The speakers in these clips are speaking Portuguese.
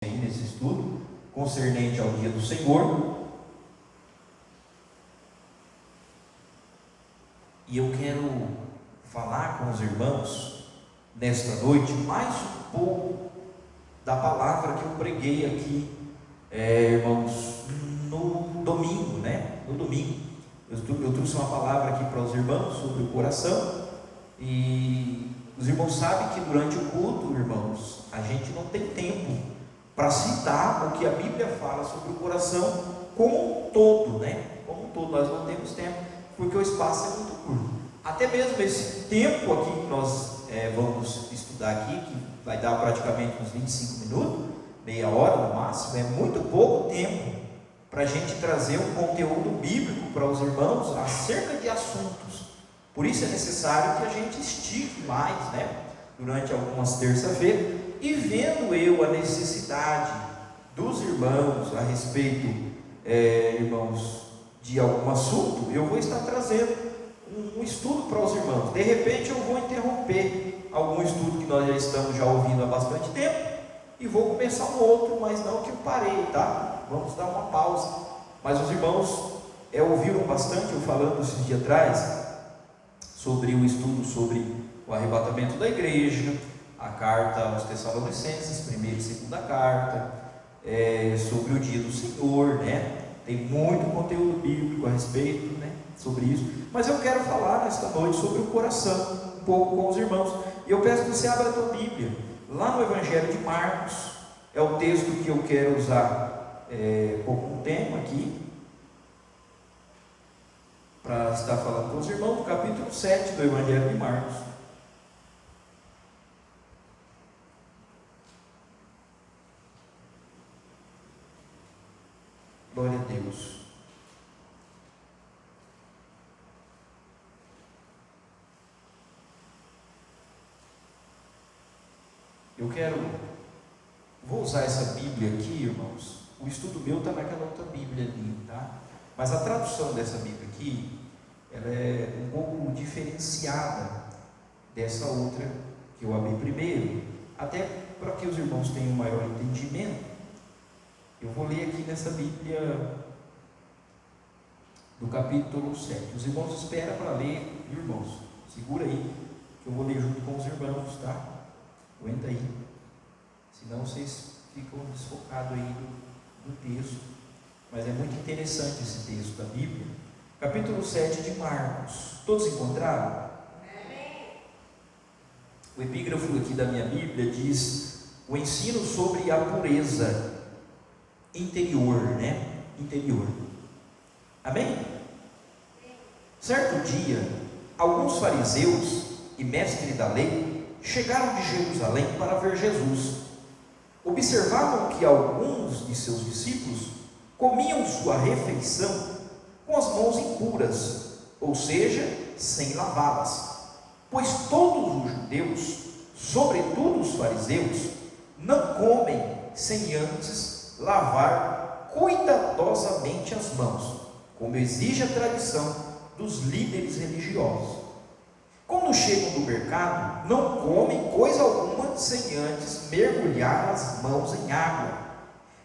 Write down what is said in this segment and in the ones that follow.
aí nesse estudo concernente ao dia do Senhor, e eu quero falar com os irmãos nesta noite mais um pouco da palavra que eu preguei aqui, irmãos, no domingo, No domingo eu trouxe uma palavra aqui para os irmãos sobre o coração, e os irmãos sabem que durante o culto, irmãos, a gente não tem tempo para citar o que a Bíblia fala sobre o coração como um todo, Como um todo, nós não temos tempo, porque o espaço é muito curto. Até mesmo esse tempo aqui que nós vamos estudar aqui, que vai dar praticamente uns 25 minutos, meia hora no máximo, é muito pouco tempo para a gente trazer um conteúdo bíblico para os irmãos acerca de assuntos. Por isso é necessário que a gente estique mais, durante algumas terças-feiras, e vendo eu a necessidade dos irmãos a respeito, irmãos, de algum assunto, eu vou estar trazendo um estudo para os irmãos. De repente eu vou interromper algum estudo que nós já estamos ouvindo há bastante tempo, e vou começar um outro, mas não que eu parei, tá? Vamos dar uma pausa. Mas os irmãos ouviram bastante eu falando esses dias atrás sobre o estudo sobre o arrebatamento da igreja, a carta aos Tessalonicenses, primeira e segunda carta, sobre o dia do Senhor, Tem muito conteúdo bíblico a respeito, sobre isso. Mas eu quero falar nesta noite sobre o coração, um pouco com os irmãos. E eu peço que você abra a tua Bíblia, lá no Evangelho de Marcos, é o texto que eu quero usar como um tema aqui, para estar falando com os irmãos, no capítulo 7 do Evangelho de Marcos. Glória a Deus. Vou usar essa Bíblia aqui, irmãos. O estudo meu está naquela outra Bíblia ali, tá? Mas a tradução dessa Bíblia aqui, ela é um pouco diferenciada dessa outra que eu abri primeiro, até para que os irmãos tenham um maior entendimento. Eu vou ler aqui nessa Bíblia do capítulo 7. Os irmãos esperam para ler, irmãos. Segura aí, que eu vou ler junto com os irmãos, tá? Aguenta aí. Senão vocês ficam desfocados aí do texto. Mas é muito interessante esse texto da Bíblia. Capítulo 7 de Marcos. Todos encontraram? O epígrafo aqui da minha Bíblia diz: o ensino sobre a pureza interior, Interior. Amém? Certo dia, alguns fariseus e mestres da lei chegaram de Jerusalém para ver Jesus. Observavam que alguns de seus discípulos comiam sua refeição com as mãos impuras, ou seja, sem lavá-las, pois todos os judeus, sobretudo os fariseus, não comem sem antes lavar cuidadosamente as mãos, como exige a tradição dos líderes religiosos. Quando chegam do mercado, não comem coisa alguma sem antes mergulhar as mãos em água.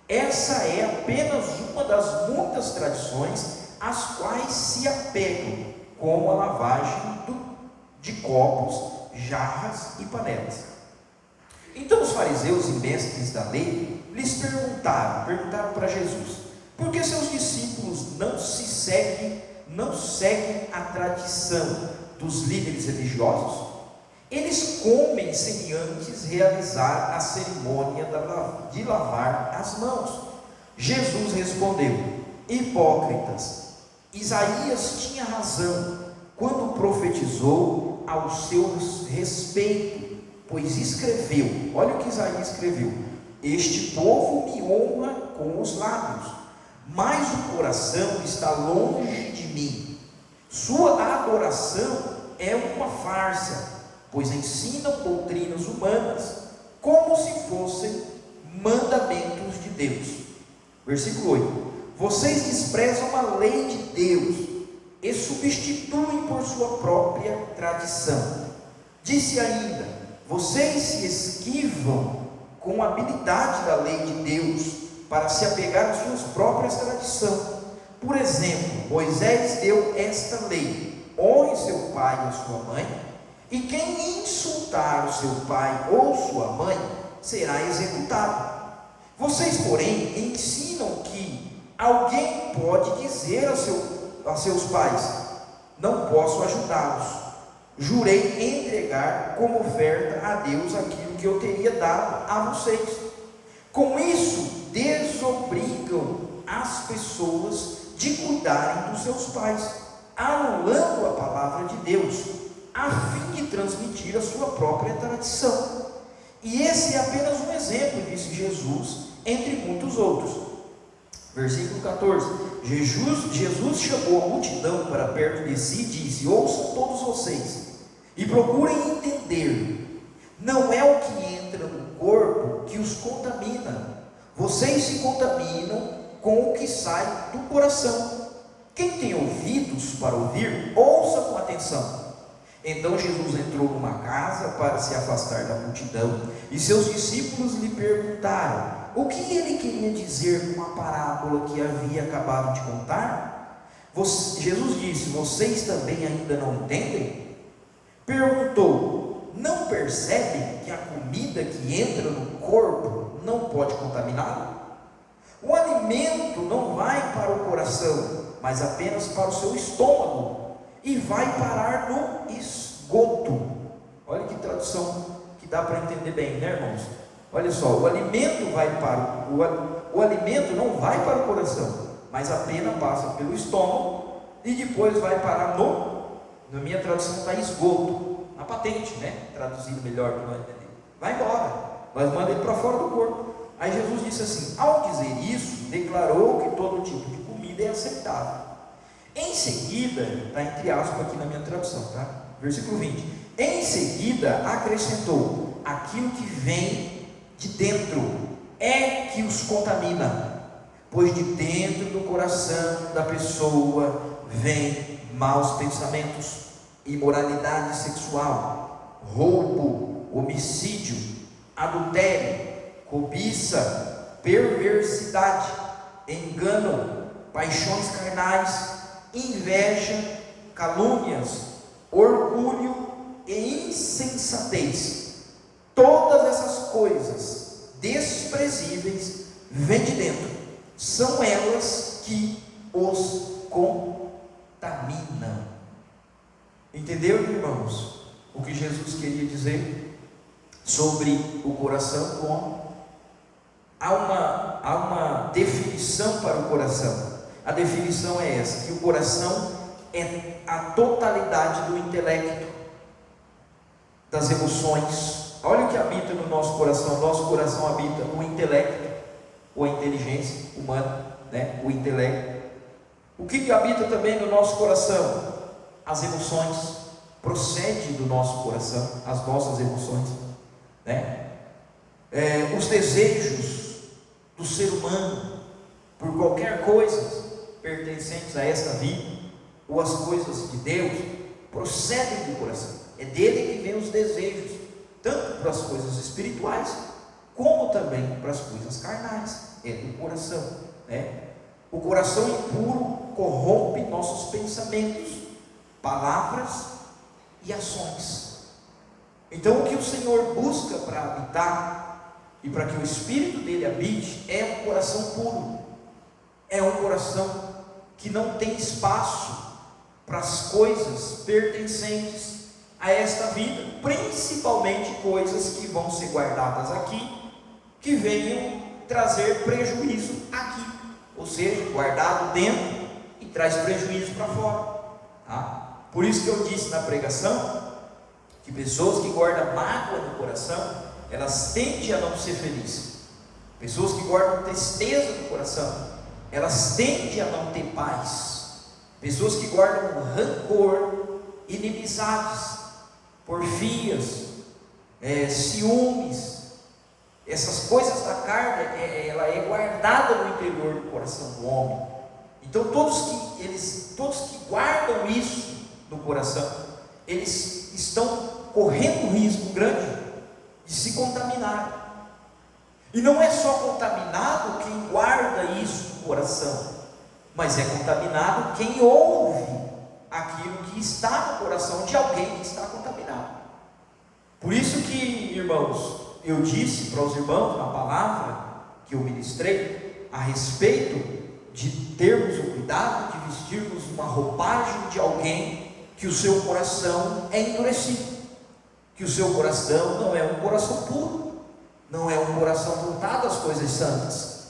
Essa é apenas uma das muitas tradições às quais se apegam, como a lavagem de copos, jarras e panelas. Então os fariseus e mestres da lei lhes perguntaram para Jesus: por que seus discípulos não seguem a tradição dos líderes religiosos? Eles comem sem antes realizar a cerimônia de lavar as mãos. Jesus respondeu: hipócritas, Isaías tinha razão quando profetizou ao seu respeito, pois escreveu, olha o que Isaías escreveu: este povo me honra com os lábios, mas o coração está longe de mim. Sua adoração é uma farsa, pois ensinam doutrinas humanas, como se fossem mandamentos de Deus. Versículo 8: vocês desprezam a lei de Deus e substituem por sua própria tradição. Disse ainda: vocês se esquivam com a habilidade da lei de Deus para se apegar às suas próprias tradições. Por exemplo, Moisés deu esta lei: honre seu pai e a sua mãe, e quem insultar o seu pai ou sua mãe será executado. Vocês, porém, ensinam que alguém pode dizer a seus pais: não posso ajudá-los, jurei entregar como oferta a Deus aquilo que eu teria dado a vocês. Com isso, desobrigam as pessoas de cuidarem dos seus pais, anulando a palavra de Deus, a fim de transmitir a sua própria tradição. E esse é apenas um exemplo, disse Jesus, entre muitos outros. Versículo 14: Jesus chamou a multidão para perto de si e disse: ouçam todos vocês e procurem entender. Não é o que entra no corpo que os contamina. Vocês se contaminam com o que sai do coração. Quem tem ouvidos para ouvir, ouça com atenção. Então Jesus entrou numa casa para se afastar da multidão, e seus discípulos lhe perguntaram o que ele queria dizer com a parábola que havia acabado de contar. Jesus disse: vocês também ainda não entendem? Perguntou: não percebem que a comida que entra no corpo não pode contaminá-lo? O alimento não vai para o coração, mas apenas para o seu estômago, e vai parar no esgoto. Olha que tradução que dá para entender bem, né, irmãos? Olha só, o alimento não vai para o coração, mas apenas passa pelo estômago e depois vai parar na minha tradução está esgoto, na patente, né? Traduzido melhor para nós entender. Vai embora, nós manda ele para fora do corpo. Aí Jesus disse assim: ao dizer isso, declarou que todo tipo de comida é aceitável. Em seguida, está entre aspas aqui na minha tradução, tá? Versículo 20: em seguida acrescentou: aquilo que vem de dentro é que os contamina, pois de dentro do coração da pessoa vem maus pensamentos, imoralidade sexual, roubo, homicídio, adultério, cobiça, perversidade, engano, paixões carnais, inveja, calúnias, orgulho e insensatez. Todas essas coisas desprezíveis vêm de dentro, são elas que os contaminam. Entenderam, irmãos, o que Jesus queria dizer sobre o coração do homem? Há uma definição para o coração. A definição é essa: que o coração é a totalidade do intelecto, das emoções. Olha o que habita no nosso coração. Nosso coração habita o intelecto, ou a inteligência humana, né? O intelecto. O que habita também no nosso coração? As emoções. Procede do nosso coração, as nossas emoções, né? Os desejos do ser humano por qualquer coisa pertencentes a esta vida, ou as coisas de Deus, procedem do coração. É dele que vem os desejos, tanto para as coisas espirituais, como também para as coisas carnais. É do coração, né? O coração impuro corrompe nossos pensamentos, palavras e ações. Então, o que o Senhor busca para habitar e para que o Espírito dele habite é um coração puro, é um coração que não tem espaço para as coisas pertencentes a esta vida, principalmente coisas que vão ser guardadas aqui, que venham trazer prejuízo aqui, ou seja, guardado dentro e traz prejuízo para fora, tá? Por isso que eu disse na pregação que pessoas que guardam mágoa no coração, elas tendem a não ser felizes. Pessoas que guardam tristeza no coração, elas tendem a não ter paz. Pessoas que guardam rancor, inimizades, porfias, ciúmes, essas coisas da carne, ela é guardada no interior do coração do homem. Então todos que guardam isso no coração, eles estão correndo um risco grande de se contaminar. E não é só contaminado quem guarda isso no coração, mas é contaminado quem ouve aquilo que está no coração de alguém que está contaminado. Por isso que, irmãos, eu disse para os irmãos na palavra que eu ministrei a respeito de termos o cuidado de vestirmos uma roupagem de alguém que o seu coração é endurecido, que o seu coração não é um coração puro, não é um coração voltado às coisas santas,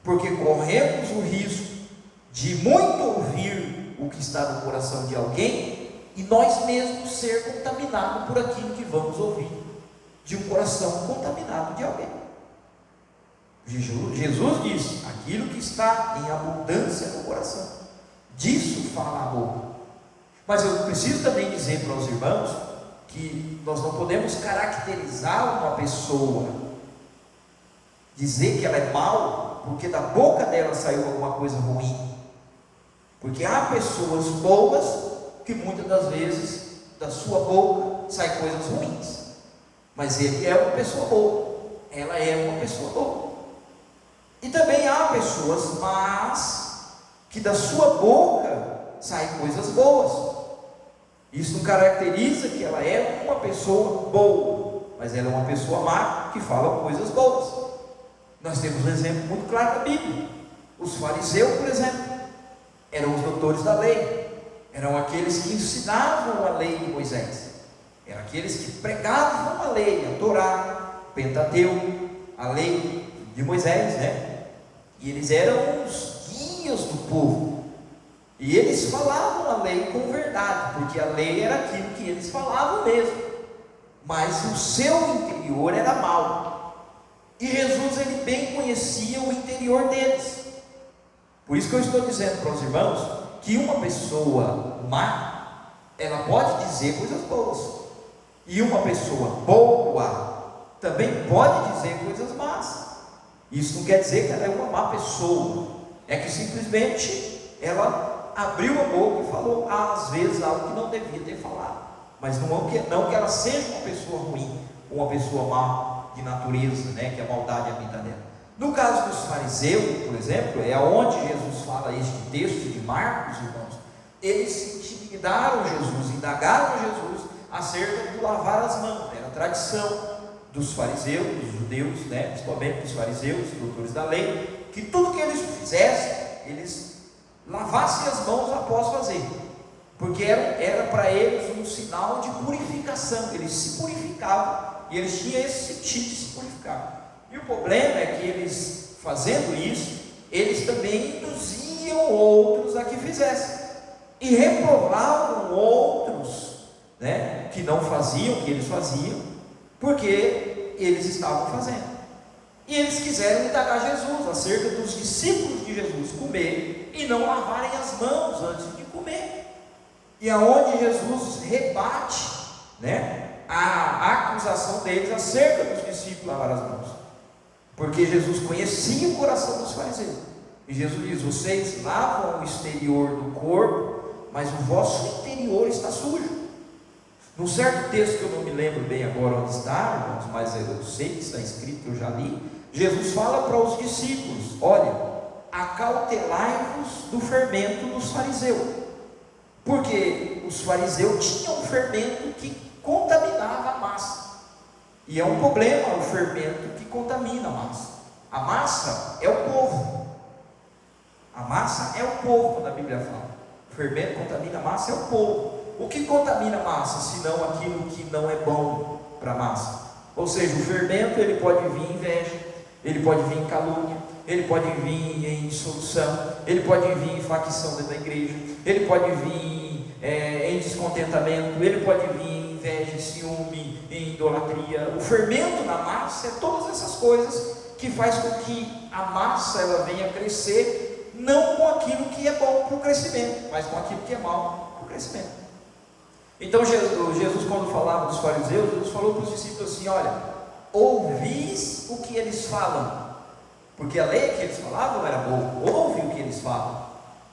porque corremos o risco de muito ouvir o que está no coração de alguém e nós mesmos ser contaminados por aquilo que vamos ouvir de um coração contaminado de alguém. Jesus disse: aquilo que está em abundância no coração, disso fala a boca. Mas eu preciso também dizer para os irmãos que nós não podemos caracterizar uma pessoa, dizer que ela é mal, porque da boca dela saiu alguma coisa ruim. Porque há pessoas boas que muitas das vezes da sua boca saem coisas ruins, mas ele é uma pessoa boa, ela é uma pessoa boa. E também há pessoas más que da sua boca saem coisas boas. Isso não caracteriza que ela é uma pessoa boa, mas ela é uma pessoa má que fala coisas boas. Nós temos um exemplo muito claro na Bíblia. Os fariseus, por exemplo, eram os doutores da lei, eram aqueles que ensinavam a lei de Moisés, eram aqueles que pregavam a lei, a Torá, o Pentateuco, a lei de Moisés, né? E eles eram os guias do povo, e eles falavam a lei com verdade, porque a lei era aquilo que eles falavam mesmo, mas o seu interior era mau, e Jesus, ele bem conhecia o interior deles. Por isso que eu estou dizendo para os irmãos que uma pessoa má, ela pode dizer coisas boas, e uma pessoa boa também pode dizer coisas más. Isso não quer dizer que ela é uma má pessoa, é que simplesmente ela abriu a boca e falou às vezes algo que não devia ter falado, mas não que ela seja uma pessoa ruim, uma pessoa má de natureza, né, que a maldade habita nela. No caso dos fariseus, por exemplo, é onde Jesus fala este texto de Marcos, irmãos. Eles intimidaram Jesus, indagaram Jesus acerca de lavar as mãos. Era a tradição dos fariseus, dos judeus, né, principalmente dos fariseus, doutores da lei, que tudo que eles fizessem, eles lavassem as mãos após fazer, porque era para eles um sinal de purificação. Eles se purificavam e eles tinham esse sentido de se purificar. E o problema é que eles, fazendo isso, eles também induziam outros a que fizessem, e reprovavam outros, né, que não faziam o que eles faziam, porque eles estavam fazendo. E eles quiseram indagar Jesus acerca dos discípulos de Jesus comer e não lavarem as mãos antes de comer. E aonde Jesus rebate, né, a acusação deles acerca dos discípulos lavar as mãos. Porque Jesus conhecia o coração dos fariseus, e Jesus diz: vocês lavam o exterior do corpo, mas o vosso interior está sujo. Num certo texto que eu não me lembro bem agora onde está, irmãos, mas eu sei que está escrito, eu já li. Jesus fala para os discípulos: olha, acautelai-vos do fermento dos fariseus, porque os fariseus tinham um fermento que contaminava a massa. E é um problema o fermento que contamina a massa. A massa é o povo. A massa é o povo, quando a Bíblia fala. O fermento contamina a massa, é o povo. O que contamina a massa, senão aquilo que não é bom para a massa? Ou seja, o fermento, ele pode vir em inveja, ele pode vir em calúnia, ele pode vir em dissolução, ele pode vir em facção dentro da igreja, ele pode vir em descontentamento, ele pode vir em inveja, em ciúme, em idolatria. O fermento na massa é todas essas coisas que faz com que a massa ela venha crescer, não com aquilo que é bom para o crescimento, mas com aquilo que é mal para o crescimento. Então Jesus, quando falava dos fariseus, Jesus falou para os discípulos assim: olha, ouvis o que eles falam, porque a lei que eles falavam era boa, ouve o que eles falam,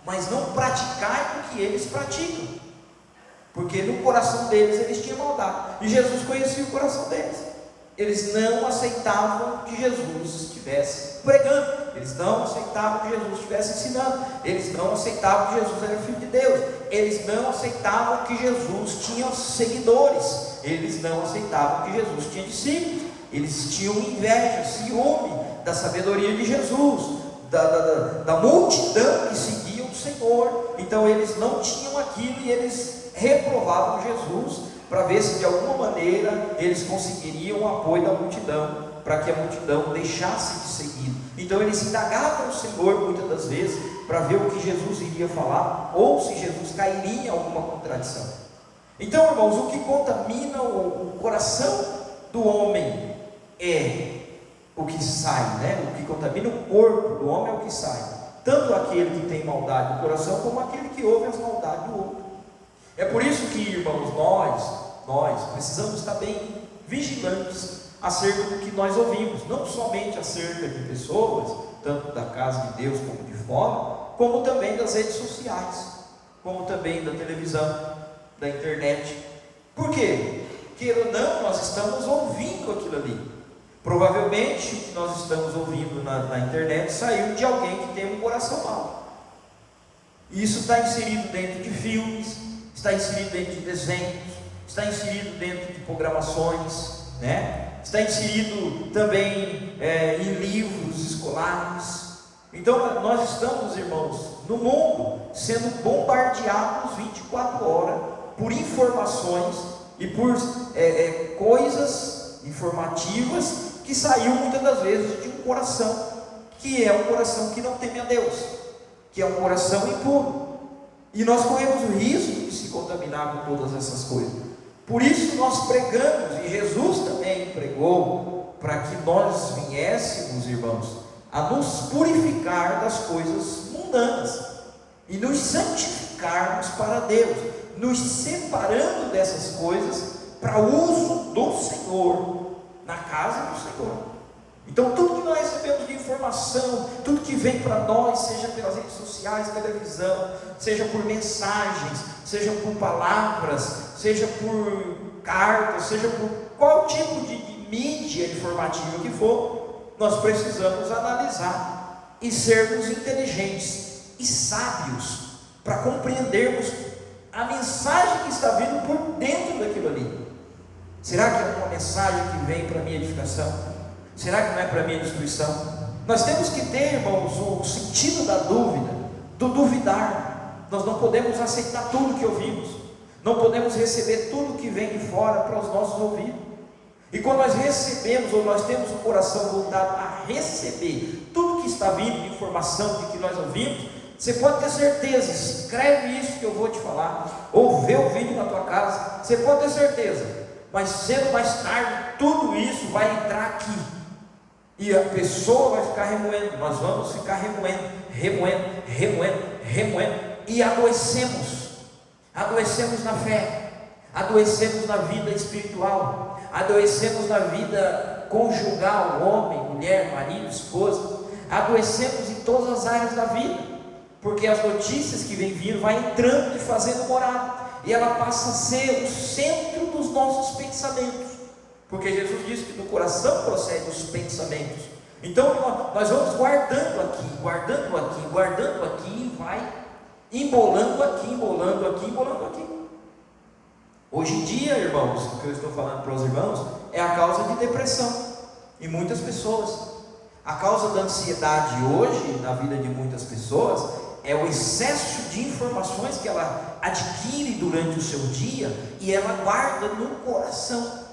mas não praticai o que eles praticam, porque no coração deles eles tinham maldade, e Jesus conhecia o coração deles. eles não aceitavam que Jesus estivesse pregando, eles não aceitavam que Jesus estivesse ensinando, eles não aceitavam que Jesus era Filho de Deus, eles não aceitavam que Jesus tinha seguidores, eles não aceitavam que Jesus tinha discípulos, eles tinham inveja, ciúme da sabedoria de Jesus, da multidão que seguia o Senhor. Então eles não tinham aquilo e eles reprovavam Jesus, para ver se de alguma maneira eles conseguiriam o apoio da multidão, para que a multidão deixasse de seguir. Então eles indagavam o Senhor muitas das vezes, para ver o que Jesus iria falar, ou se Jesus cairia em alguma contradição. Então, irmãos, o que contamina o coração do homem é o que sai, né? O que contamina o corpo do homem é o que sai, tanto aquele que tem maldade no coração, como aquele que ouve as maldades do outro. É por isso que, irmãos, nós precisamos estar bem vigilantes acerca do que nós ouvimos, não somente acerca de pessoas, tanto da casa de Deus como de fora, como também das redes sociais, como também da televisão, da internet. Por quê? Queira ou não, nós estamos ouvindo aquilo ali. Provavelmente o que nós estamos ouvindo na internet saiu de alguém que tem um coração mau. Isso está inserido dentro de filmes, está inserido dentro de desenhos, está inserido dentro de programações, né? Está inserido também em livros escolares. Então nós estamos, irmãos, no mundo sendo bombardeados 24 horas por informações e por coisas informativas que saíram muitas das vezes de um coração que é um coração que não teme a Deus, que é um coração impuro. E nós corremos o risco de se contaminar com todas essas coisas. Por isso nós pregamos, e Jesus também pregou, para que nós viéssemos, irmãos, a nos purificar das coisas mundanas e nos santificarmos para Deus, nos separando dessas coisas para o uso do Senhor, na casa do Senhor. Então tudo que nós recebemos de informação, tudo que vem para nós, seja pelas redes sociais, televisão, seja por mensagens, seja por palavras, seja por cartas, seja por qual tipo de mídia informativa que for, nós precisamos analisar e sermos inteligentes e sábios para compreendermos a mensagem que está vindo por dentro daquilo ali. Será que é uma mensagem que vem para a minha edificação? Será que não é para a minha destruição? Nós temos que ter, irmãos, o sentido da dúvida, do duvidar. Nós não podemos aceitar tudo que ouvimos, não podemos receber tudo que vem de fora para os nossos ouvidos. E quando nós recebemos, ou nós temos o coração voltado a receber tudo que está vindo de informação, de que nós ouvimos, você pode ter certeza, escreve isso que eu vou te falar, ou vê o vídeo na tua casa, você pode ter certeza, mas cedo ou mais tarde, tudo isso vai entrar aqui, e a pessoa vai ficar remoendo, nós vamos ficar remoendo, e adoecemos na fé, adoecemos na vida espiritual, adoecemos na vida conjugal, homem, mulher, marido, esposa, adoecemos em todas as áreas da vida, porque as notícias que vem vindo, vai entrando e fazendo morada, e ela passa a ser o centro dos nossos pensamentos, porque Jesus disse que do coração procede os pensamentos. Então nós vamos guardando aqui, e vai embolando aqui. Hoje em dia, irmãos, o que eu estou falando para os irmãos é a causa de depressão em muitas pessoas. A causa da ansiedade hoje na vida de muitas pessoas é o excesso de informações que ela adquire durante o seu dia e ela guarda no coração.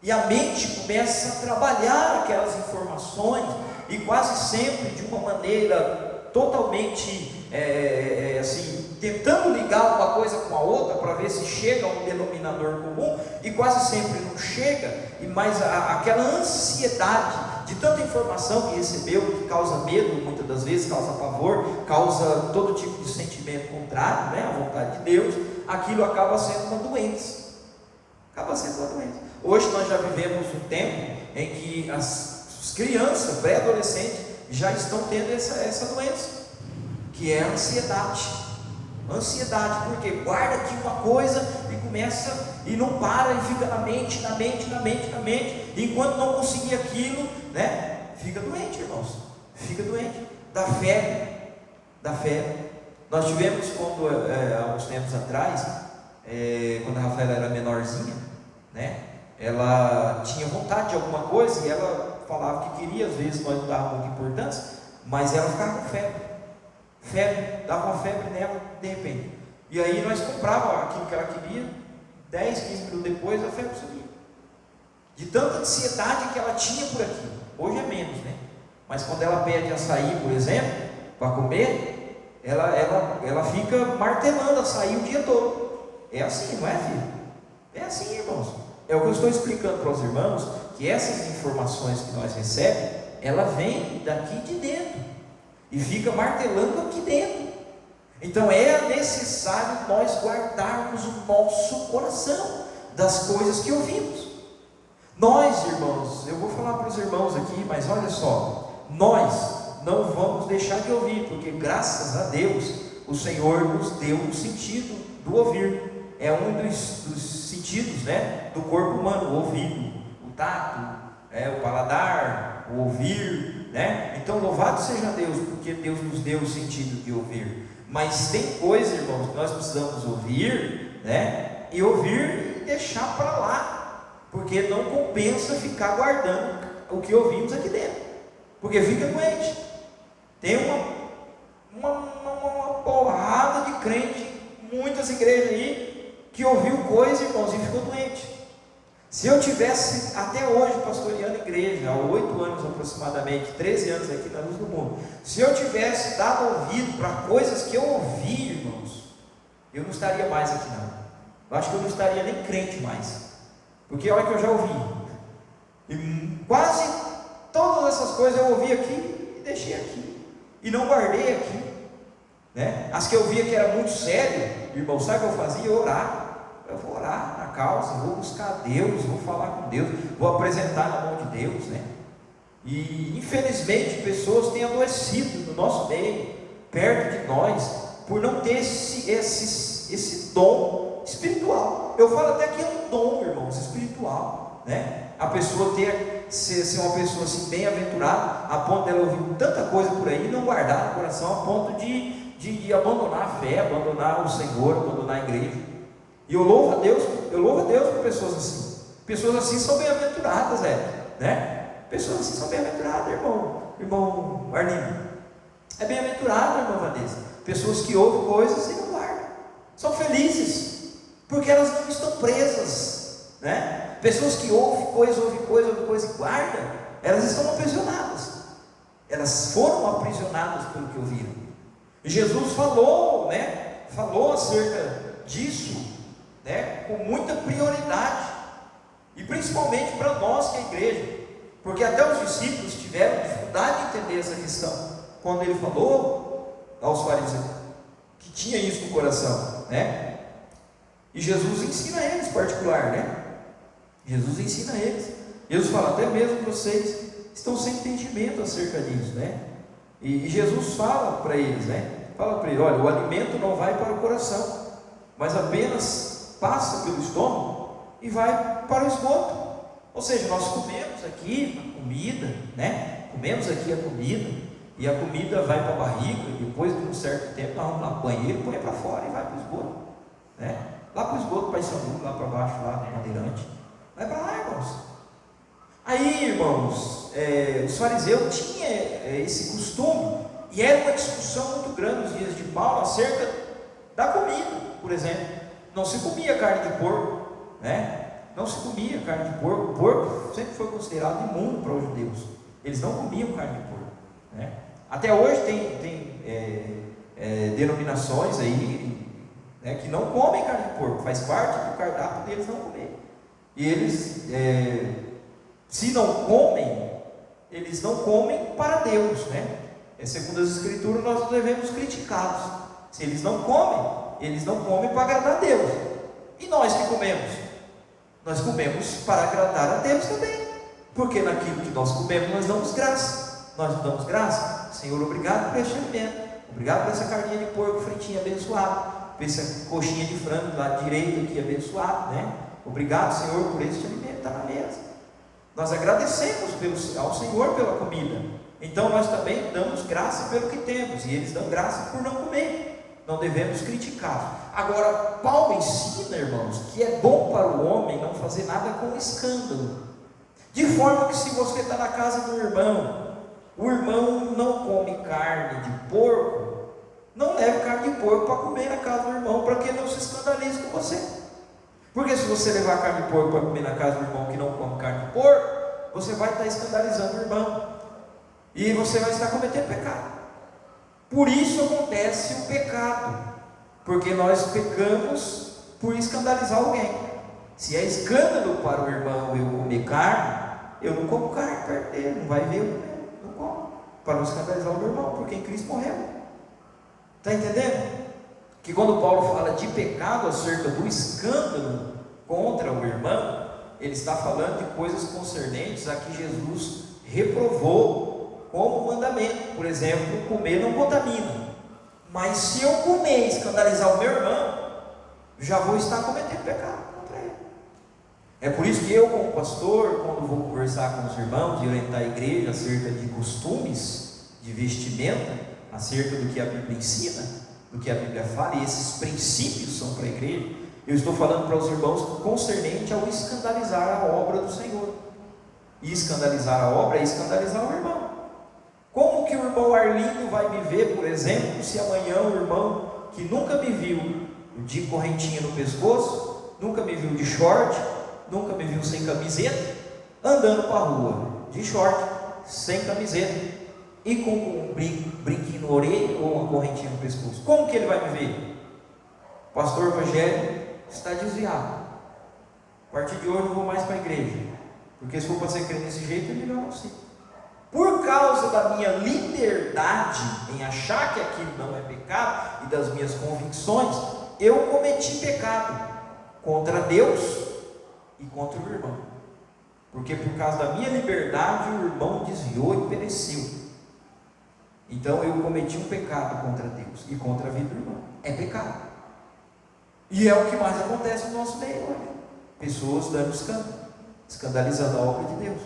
E a mente começa a trabalhar aquelas informações e quase sempre de uma maneira totalmente assim, tentando ligar uma coisa com a outra para ver se chega a um denominador comum, e quase sempre não chega, e mais aquela ansiedade de tanta informação que recebeu, que causa medo, muitas das vezes causa pavor, causa todo tipo de sentimento contrário, né, à vontade de Deus, aquilo acaba sendo uma doença. Hoje nós já vivemos um tempo em que as crianças, pré-adolescentes, já estão tendo essa doença, que é a ansiedade, porque guarda aqui uma coisa e começa, e não para, e fica na mente, enquanto não conseguir aquilo, né, fica doente, irmãos, fica doente, dá febre. Nós tivemos, há uns tempos atrás, quando a Rafaela era menorzinha, né, ela tinha vontade de alguma coisa, e ela falava que queria, às vezes nós não dávamos muita importância, mas ela ficava com febre, dava uma febre nela de repente, e aí nós comprávamos aquilo que ela queria, 10, 15 minutos depois a febre subia, de tanta ansiedade que ela tinha por aquilo. Hoje é menos, né? Mas quando ela pede açaí, por exemplo, para comer, ela fica martelando açaí o dia todo. É assim, não é, filho? É assim, irmãos. É o que eu estou explicando para os irmãos, que essas informações que nós recebemos, ela vem daqui de dentro e fica martelando aqui dentro. Então é necessário nós guardarmos o nosso coração das coisas que ouvimos. Nós, irmãos, eu vou falar para os irmãos aqui, mas olha só, nós não vamos deixar de ouvir, porque graças a Deus o Senhor nos deu o sentido do ouvir. É um dos sentidos, né, do corpo humano: o ouvido, o tato, o paladar, o ouvir, né? Então louvado seja Deus, porque Deus nos deu o sentido de ouvir. Mas tem coisa, irmãos, que nós precisamos ouvir, né, e ouvir e deixar para lá, porque não compensa ficar guardando o que ouvimos aqui dentro, porque fica doente. Tem uma porrada de crente, muitas igrejas aí, que ouviu coisa, irmãos, e ficou doente. Se eu tivesse até hoje pastoreando igreja, há 8 anos aproximadamente, 13 anos aqui na Luz do Mundo, se eu tivesse dado ouvido para coisas que eu ouvi, irmãos, eu não estaria mais aqui não. Eu acho que eu não estaria nem crente mais, porque olha que eu já ouvi, e quase todas essas coisas eu ouvi aqui e deixei aqui, e não guardei aqui, né? As que eu via que era muito sério, irmão, sabe o que eu fazia? Eu vou orar na causa, vou buscar Deus, vou falar com Deus, vou apresentar na mão de Deus, né? E infelizmente pessoas têm adoecido no nosso meio, perto de nós, por não ter esse dom espiritual. Eu falo até que é um dom, irmãos, espiritual, né? A pessoa ser uma pessoa assim bem-aventurada, a ponto dela ouvir tanta coisa por aí e não guardar no coração, a ponto de abandonar a fé, abandonar o Senhor, abandonar a igreja. E eu louvo a Deus por pessoas assim. Pessoas assim são bem-aventuradas, né? Pessoas assim são bem-aventuradas, irmão Arlindo. É bem-aventurado, irmã Vanessa. Pessoas que ouvem coisas e não guardam. São felizes, porque elas não estão presas, né? Pessoas que ouvem coisa e guardam, elas estão aprisionadas. Elas foram aprisionadas pelo que ouviram. E Jesus falou, né? Falou acerca disso, né, com muita prioridade, e principalmente para nós que é a igreja, porque até os discípulos tiveram dificuldade de entender essa questão, quando ele falou aos fariseus, que tinha isso no coração, né? E Jesus ensina eles particular, né? Jesus ensina eles, Jesus fala, até mesmo vocês estão sem entendimento acerca disso, né? E Jesus fala para eles, né? Fala para eles, olha, o alimento não vai para o coração, mas apenas passa pelo estômago e vai para o esgoto. Ou seja, nós comemos aqui a comida, né? Comemos aqui a comida, e a comida vai para a barriga, e depois de um certo tempo nós vamos lá no banheiro, põe para fora e vai para o esgoto, né? Lá para o esgoto, para Issambu, lá para baixo, lá no Bandeirante, vai para lá, irmãos. Aí, irmãos, os fariseus tinham esse costume, e era uma discussão muito grande nos dias de Paulo acerca da comida, por exemplo. Não se comia carne de porco, né? Não se comia carne de porco. O porco sempre foi considerado imundo para os judeus. Eles não comiam carne de porco, né? Até hoje tem denominações aí, né, que não comem carne de porco. Faz parte do cardápio deles não comer. E eles, se não comem, eles não comem para Deus, né? Segundo as Escrituras, nós devemos criticá-los. Se eles não comem para agradar a Deus. E nós que comemos? Nós comemos para agradar a Deus também, porque naquilo que nós comemos nós damos graça. Nós não damos graça? Senhor, obrigado por este alimento, obrigado por essa carninha de porco fritinha abençoada, por essa coxinha de frango do lado direito aqui abençoado, né? Obrigado, Senhor, por este alimento que está na mesa. Nós agradecemos ao Senhor pela comida, então nós também damos graça pelo que temos, e eles dão graça por não comer, não devemos criticar. Agora, Paulo ensina, irmãos, que é bom para o homem não fazer nada com escândalo, de forma que se você está na casa do irmão, o irmão não come carne de porco, não leve carne de porco para comer na casa do irmão, para que ele não se escandalize com você. Porque se você levar carne de porco para comer na casa do irmão que não come carne de porco, você vai estar escandalizando o irmão, e você vai estar cometendo pecado. Por isso acontece o pecado, porque nós pecamos por escandalizar alguém. Se é escândalo para o irmão eu comer carne, eu não como carne perto dele, não vai ver eu comer, não como, para não escandalizar o meu irmão, porque em Cristo morreu. Está entendendo? Que quando Paulo fala de pecado acerca do escândalo contra o irmão, ele está falando de coisas concernentes a que Jesus reprovou como mandamento. Por exemplo, comer não contamina, mas se eu comer e escandalizar o meu irmão, já vou estar cometendo pecado contra ele. É por isso que eu, como pastor, quando vou conversar com os irmãos e orientar a igreja acerca de costumes, de vestimenta, acerca do que a Bíblia ensina, do que a Bíblia fala, e esses princípios são para a igreja, eu estou falando para os irmãos concernente ao escandalizar a obra do Senhor. E escandalizar a obra é escandalizar o irmão. Como que o irmão Arlindo vai me ver, por exemplo, se amanhã o irmão que nunca me viu de correntinha no pescoço, nunca me viu de short, nunca me viu sem camiseta, andando para a rua de short, sem camiseta e com um brinquinho na orelha ou uma correntinha no pescoço, como que ele vai me ver? Pastor Rogério está desviado, a partir de hoje eu não vou mais para a igreja, porque se for para ser crente desse jeito, é melhor não ser. Por causa da minha liberdade em achar que aquilo não é pecado, e das minhas convicções, eu cometi pecado contra Deus e contra o irmão, porque por causa da minha liberdade o irmão desviou e pereceu. Então eu cometi um pecado contra Deus e contra a vida do irmão. É pecado. E é o que mais acontece no nosso meio hoje. Pessoas dando escândalo, escandalizando a obra de Deus.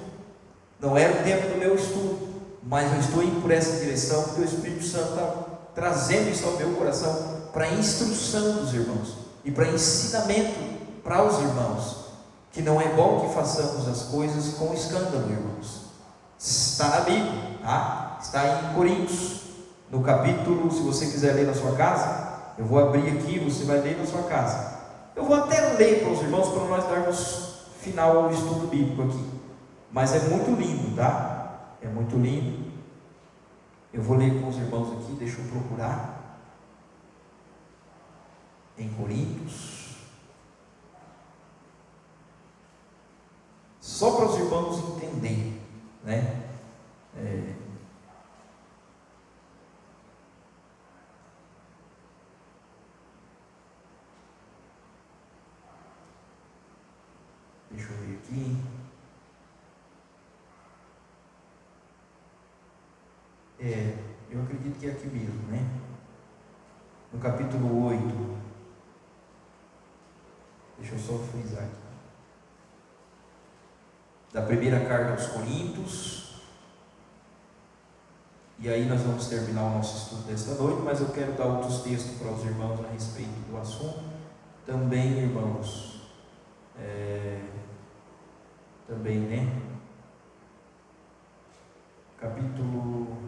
Não era o tempo do meu estudo, mas eu estou indo por essa direção, porque o Espírito Santo está trazendo isso ao meu coração para instrução dos irmãos e para ensinamento para os irmãos, que não é bom que façamos as coisas com escândalo, irmãos. Está na Bíblia, tá? Está em Coríntios, no capítulo, se você quiser ler na sua casa, eu vou abrir aqui, você vai ler na sua casa. Eu vou até ler para os irmãos, para nós darmos final ao estudo bíblico aqui, mas é muito lindo, tá? É muito lindo. Eu vou ler com os irmãos aqui, deixa eu procurar. Em Coríntios, só para os irmãos entenderem, né? Deixa eu ver aqui. Eu acredito que é aqui mesmo, né? No capítulo 8. Deixa eu só frisar aqui. Da primeira carta aos Coríntios. E aí nós vamos terminar o nosso estudo desta noite, mas eu quero dar outros textos para os irmãos a respeito do assunto. Também, irmãos, também, né? Capítulo...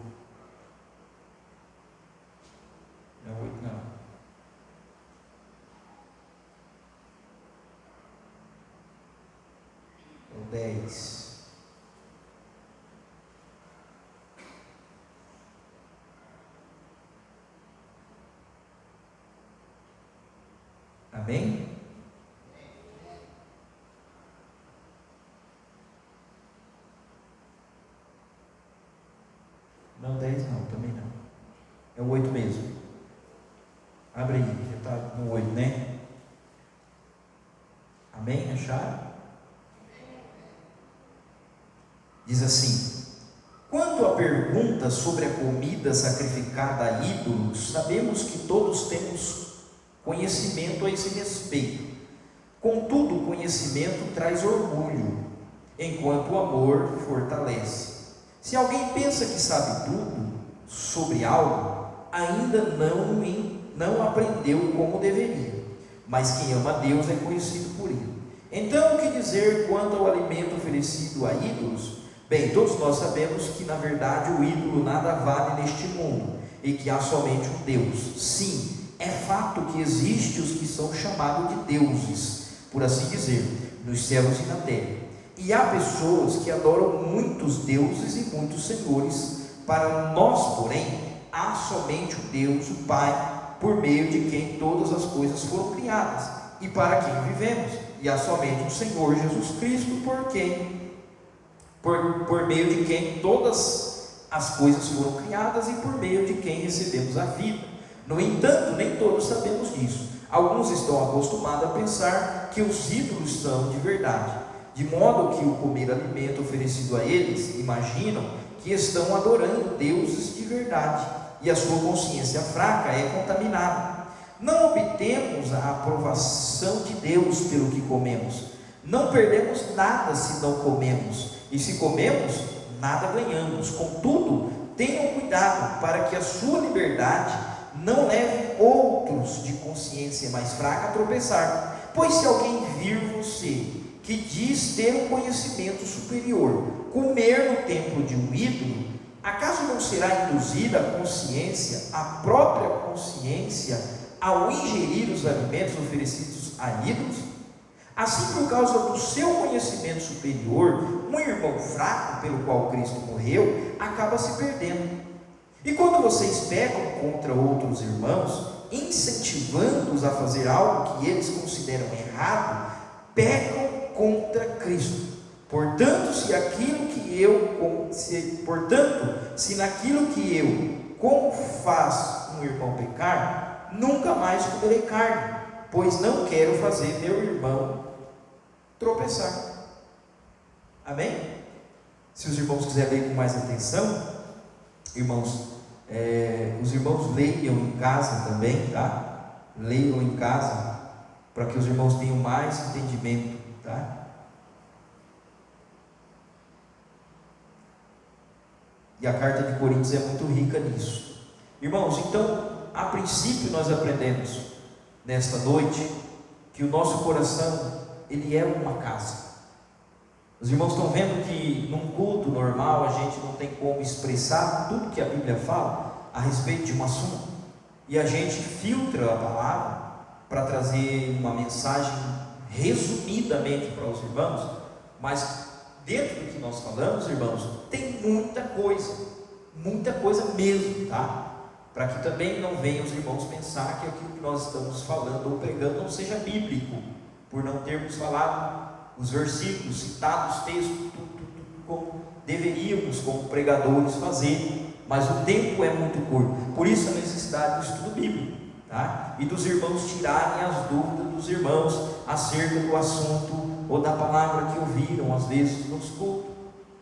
Não, 8 não. É o 10. Amém? Não, 10 não, também não. É o 8 mesmo. Abre aí, já está no 8, né? Amém? Acharam? Diz assim: quanto à pergunta sobre a comida sacrificada a ídolos, sabemos que todos temos conhecimento a esse respeito. Contudo, o conhecimento traz orgulho, enquanto o amor fortalece. Se alguém pensa que sabe tudo sobre algo, ainda não aprendeu como deveria, mas quem ama a Deus é conhecido por ele. Então, o que dizer quanto ao alimento oferecido a ídolos? Bem, todos nós sabemos que na verdade o ídolo nada vale neste mundo, e que há somente um Deus. Sim, é fato que existem os que são chamados de deuses, por assim dizer, nos céus e na terra. E há pessoas que adoram muitos deuses e muitos senhores. Para nós, porém, há somente o Deus, o Pai, por meio de quem todas as coisas foram criadas, e para quem vivemos. E há somente o Senhor Jesus Cristo, por meio de quem todas as coisas foram criadas e por meio de quem recebemos a vida. No entanto, nem todos sabemos disso. Alguns estão acostumados a pensar que os ídolos são de verdade, de modo que, ao comer alimento oferecido a eles, imaginam que estão adorando deuses de verdade, e a sua consciência fraca é contaminada. Não obtemos a aprovação de Deus pelo que comemos. Não perdemos nada se não comemos, e se comemos, nada ganhamos. Contudo, tenham cuidado para que a sua liberdade não leve outros de consciência mais fraca a tropeçar. Pois se alguém vir você, que diz ter um conhecimento superior, comer no templo de um ídolo, acaso não será induzida a consciência, a própria consciência, ao ingerir os alimentos oferecidos a ídolos? Assim, por causa do seu conhecimento superior, um irmão fraco pelo qual Cristo morreu, acaba se perdendo. E quando vocês pecam contra outros irmãos, incentivando-os a fazer algo que eles consideram errado, pecam contra Cristo. Portanto, se naquilo que eu como faz um irmão pecar, nunca mais comerei carne, pois não quero fazer meu irmão tropeçar. Amém? Se os irmãos quiserem ler com mais atenção, irmãos, os irmãos leiam em casa também, tá? Leiam em casa, para que os irmãos tenham mais entendimento, tá? E a carta de Coríntios é muito rica nisso. Irmãos, então, a princípio nós aprendemos nesta noite que o nosso coração, ele é uma casa. Os irmãos estão vendo que num culto normal a gente não tem como expressar tudo que a Bíblia fala a respeito de um assunto, e a gente filtra a palavra para trazer uma mensagem resumidamente para os irmãos, mas dentro do que nós falamos, irmãos, tem muita coisa mesmo, tá? Para que também não venham os irmãos pensar que aquilo que nós estamos falando ou pregando não seja bíblico, por não termos falado os versículos, citado os textos, tudo como deveríamos, como pregadores, fazer, mas o tempo é muito curto. Por isso a necessidade do estudo bíblico, tá? E dos irmãos tirarem as dúvidas dos irmãos acerca do assunto ou da palavra que ouviram às vezes nos cultos.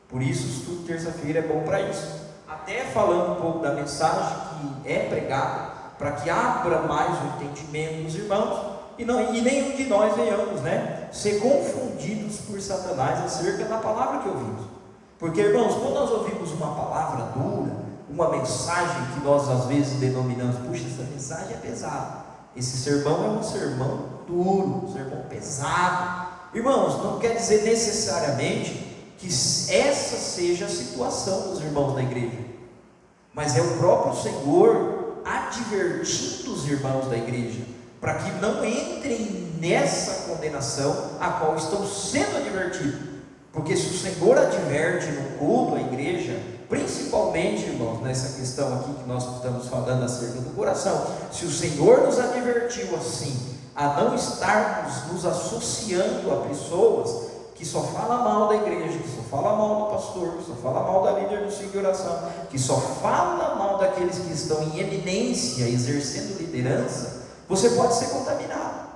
Por isso o estudo terça-feira é bom para isso, até falando um pouco da mensagem que é pregada, para que abra mais o entendimento dos irmãos, e nenhum de nós venhamos, ser confundidos por Satanás acerca da palavra que ouvimos. Porque, irmãos, quando nós ouvimos uma palavra dura, uma mensagem que nós às vezes denominamos, puxa, essa mensagem é pesada, esse sermão é um sermão duro, um sermão pesado. Irmãos, não quer dizer necessariamente que essa seja a situação dos irmãos da igreja, mas é o próprio Senhor advertindo os irmãos da igreja, para que não entrem nessa condenação a qual estão sendo advertidos. Porque se o Senhor adverte no culto à igreja, principalmente, irmãos, nessa questão aqui que nós estamos falando acerca do coração, se o Senhor nos advertiu assim, a não estarmos nos associando a pessoas que só falam mal da igreja, que só falam mal do pastor, que só falam mal da líder do ciclo de oração, que só falam mal daqueles que estão em eminência, exercendo liderança, você pode ser contaminado.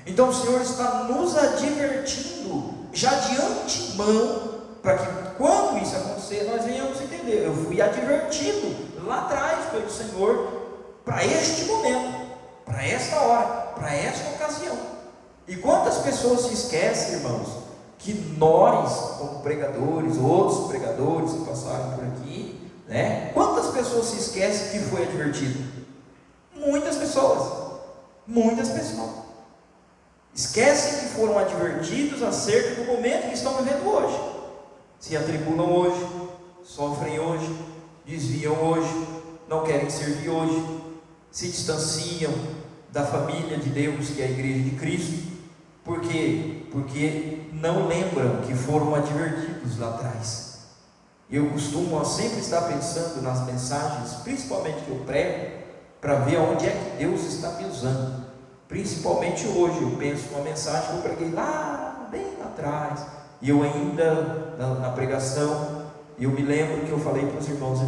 Então o Senhor está nos advertindo já de antemão, para que quando isso acontecer, nós venhamos entender, eu fui advertido lá atrás pelo Senhor, para este momento, para esta hora, para esta ocasião. E quantas pessoas se esquecem, irmãos, que nós, como pregadores, outros pregadores que passaram por aqui, né? Quantas pessoas se esquecem que foi advertido? Muitas pessoas. Muitas pessoas. Esquecem que foram advertidos acerca do momento que estão vivendo hoje. Se atribulam hoje, sofrem hoje, desviam hoje, não querem servir hoje, se distanciam da família de Deus, que é a igreja de Cristo. Por quê? Porque não lembram que foram advertidos lá atrás. Eu costumo sempre estar pensando nas mensagens, principalmente que eu prego, para ver aonde é que Deus está me usando. Principalmente hoje, eu penso numa mensagem que eu preguei lá, bem lá atrás, e eu ainda, na pregação, eu me lembro que eu falei para os irmãos,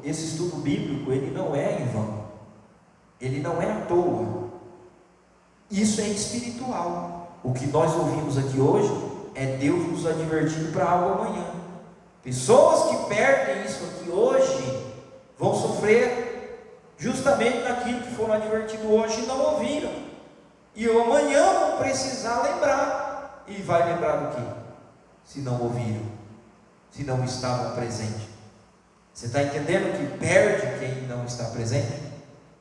esse estudo bíblico, ele não é em vão, ele não é à toa, isso é espiritual. O que nós ouvimos aqui hoje, é Deus nos advertindo para algo amanhã. Pessoas que perdem isso aqui hoje, vão sofrer justamente naquilo que foram advertidos hoje e não ouviram, e amanhã vão precisar lembrar. E vai lembrar do quê? Se não ouviram, se não estavam presentes. Você está entendendo que perde quem não está presente?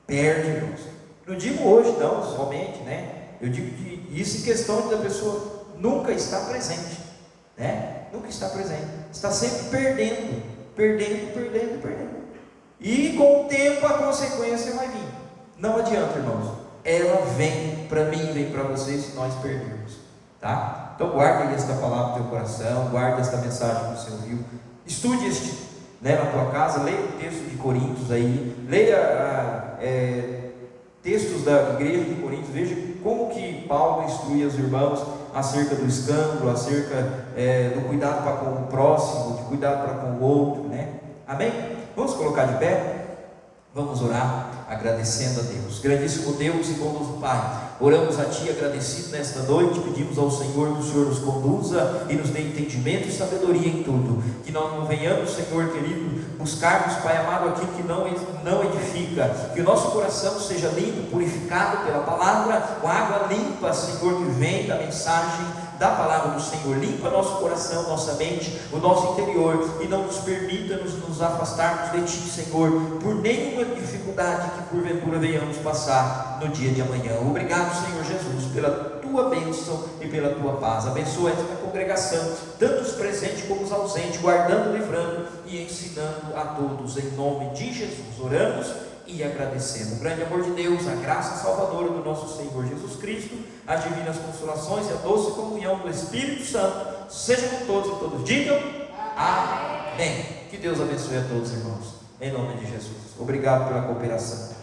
Perde, irmãos. Não digo hoje não, somente, né? Eu digo que isso em questão da pessoa nunca está presente, né? Nunca está presente, está sempre perdendo. E com o tempo a consequência vai vir. Não adianta, irmãos, ela vem para mim, vem para vocês, se nós perdermos, tá? Então guarde esta palavra no teu coração, guarde esta mensagem que você ouviu, estude este, né, na tua casa, leia o texto de Coríntios aí, leia textos da igreja de Coríntios, veja como que Paulo instrui os irmãos acerca do escândalo, acerca do cuidado para com o próximo, de cuidado para com o outro, né? Amém? Vamos colocar de pé, vamos orar, agradecendo a Deus. Grandíssimo Deus e bondoso Pai, oramos a Ti agradecido nesta noite, pedimos ao Senhor que o Senhor nos conduza e nos dê entendimento e sabedoria em tudo, que nós não venhamos, Senhor querido, buscarmos, Pai amado, aquilo que não edifica, que o nosso coração seja limpo, purificado pela palavra, com água limpa, Senhor, que vem da mensagem da palavra do Senhor. Limpa nosso coração, nossa mente, o nosso interior, e não nos permita nos afastarmos de Ti, Senhor, por nenhuma dificuldade que porventura venhamos passar no dia de amanhã. Obrigado, Senhor Jesus, pela Tua bênção e pela Tua paz. Abençoa esta congregação, tanto os presentes como os ausentes, guardando, livrando e ensinando a todos, em nome de Jesus. Oramos e agradecendo. O grande amor de Deus, a graça salvadora do nosso Senhor Jesus Cristo, as divinas consolações e a doce comunhão do Espírito Santo, seja com todos e todos digam amém. Que Deus abençoe a todos, irmãos, em nome de Jesus. Obrigado pela cooperação.